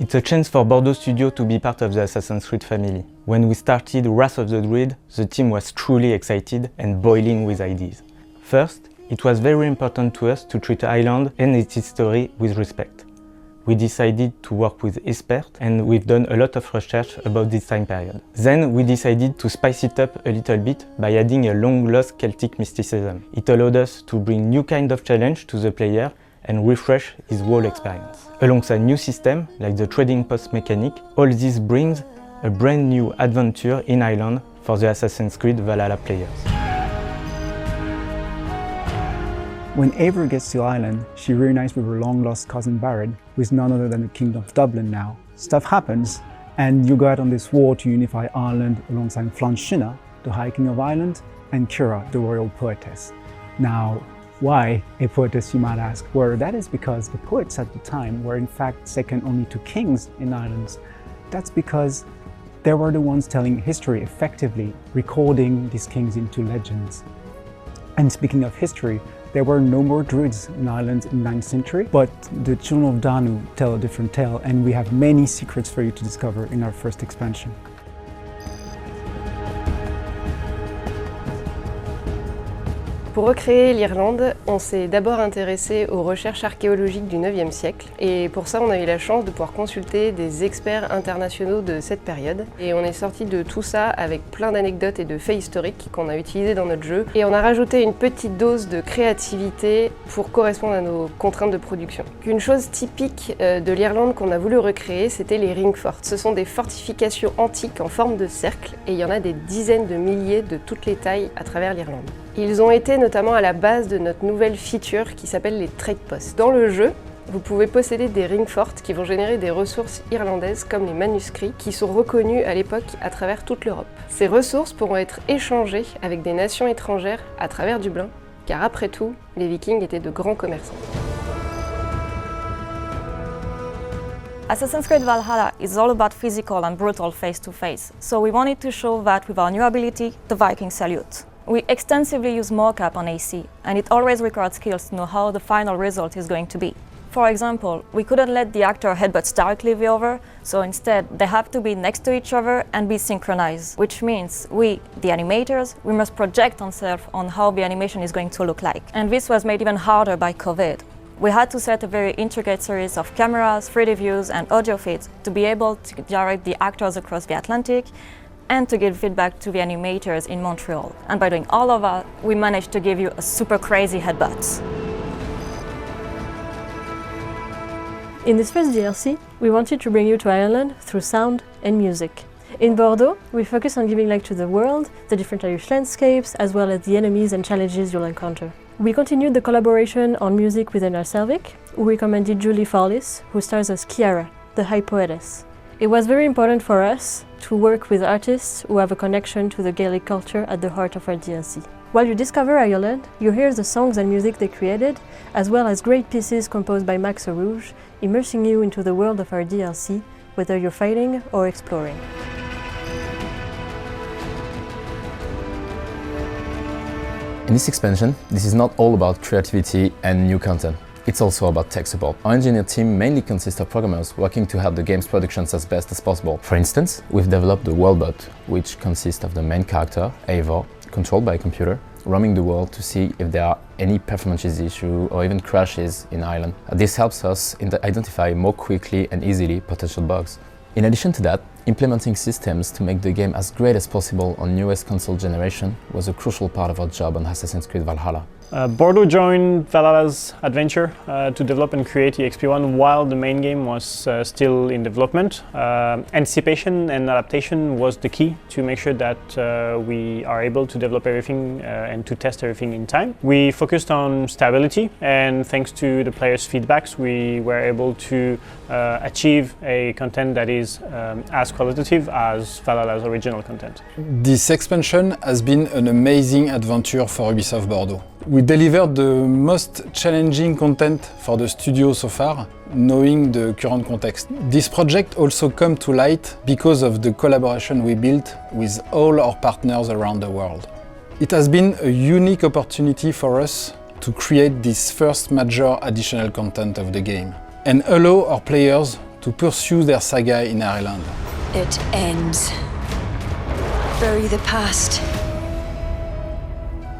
It's a chance for Bordeaux Studio to be part of the Assassin's Creed family. When we started Wrath of the Druid, the team was truly excited and boiling with ideas. First, it was very important to us to treat Ireland and its history with respect. We decided to work with experts, and we've done a lot of research about this time period. Then we decided to spice it up a little bit by adding a long-lost Celtic mysticism. It allowed us to bring new kind of challenge to the player and refresh his whole experience. Alongside new systems like the trading post mechanic, all this brings a brand new adventure in Ireland for the Assassin's Creed Valhalla players. When Eivor gets to Ireland, she reunites with her long-lost cousin Barad, who is none other than the King of Dublin now. Stuff happens, and you go out on this war to unify Ireland alongside Flanshina, the High King of Ireland, and Cura, the royal poetess. Now, why a poetess, you might ask? Well, that is because the poets at the time were in fact second only to kings in Ireland. That's because they were the ones telling history effectively, recording these kings into legends. And speaking of history, there were no more druids in Ireland in the 9th century, but the children of Danu tell a different tale, and we have many secrets for you to discover in our first expansion. Pour recréer l'Irlande, on s'est d'abord intéressé aux recherches archéologiques du 9e siècle et pour ça on a eu la chance de pouvoir consulter des experts internationaux de cette période et on est sorti de tout ça avec plein d'anecdotes et de faits historiques qu'on a utilisés dans notre jeu et on a rajouté une petite dose de créativité pour correspondre à nos contraintes de production. Une chose typique de l'Irlande qu'on a voulu recréer, c'était les ring forts. Ce sont des fortifications antiques en forme de cercle et il y en a des dizaines de milliers de toutes les tailles à travers l'Irlande. Ils ont été notamment à la base de notre nouvelle feature qui s'appelle les trade posts. Dans le jeu, vous pouvez posséder des ring forts qui vont générer des ressources irlandaises comme les manuscrits qui sont reconnus à l'époque à travers toute l'Europe. Ces ressources pourront être échangées avec des nations étrangères à travers Dublin, car après tout, les Vikings étaient de grands commerçants. Assassin's Creed Valhalla is all about physical and brutal face-to-face, so we wanted to show that with our new ability, the Viking Salute. We extensively use mocap on AC, and it always requires skills to know how the final result is going to be. For example, we couldn't let the actor headbutt directly the other, so instead they have to be next to each other and be synchronized, which means we, the animators, we must project ourselves on how the animation is going to look like. And this was made even harder by COVID. We had to set a very intricate series of cameras, 3D views and audio feeds to be able to direct the actors across the Atlantic and to give feedback to the animators in Montreal. And by doing all of that, we managed to give you a super crazy headbutt. In this first DLC, we wanted to bring you to Ireland through sound and music. In Bordeaux, we focus on giving life to the world, the different Irish landscapes, as well as the enemies and challenges you'll encounter. We continued the collaboration on music with Anar Selvik, who recommended Julie Follis, who stars as Kiara, the High Poetess. It was very important for us to work with artists who have a connection to the Gaelic culture at the heart of our DLC. While you discover Ireland, you hear the songs and music they created, as well as great pieces composed by Max Rouge, immersing you into the world of our DLC, whether you're fighting or exploring. In this expansion, this is not all about creativity and new content. It's also about tech support. Our engineer team mainly consists of programmers working to help the game's productions as best as possible. For instance, we've developed the Worldbot, which consists of the main character, Eivor, controlled by a computer, roaming the world to see if there are any performance issues or even crashes in Ireland. This helps us identify more quickly and easily potential bugs. In addition to that, implementing systems to make the game as great as possible on newest console generation was a crucial part of our job on Assassin's Creed Valhalla. Bordeaux joined Valhalla's adventure to develop and create EXP1 while the main game was still in development. Anticipation and adaptation was the key to make sure that we are able to develop everything and to test everything in time. We focused on stability, and thanks to the players' feedbacks, we were able to achieve a content that is as qualitative as Valhalla's original content. This expansion has been an amazing adventure for Ubisoft Bordeaux. We delivered the most challenging content for the studio so far, knowing the current context. This project also came to light because of the collaboration we built with all our partners around the world. It has been a unique opportunity for us to create this first major additional content of the game and allow our players to pursue their saga in Ireland. It ends. Bury the past.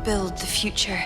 Build the future.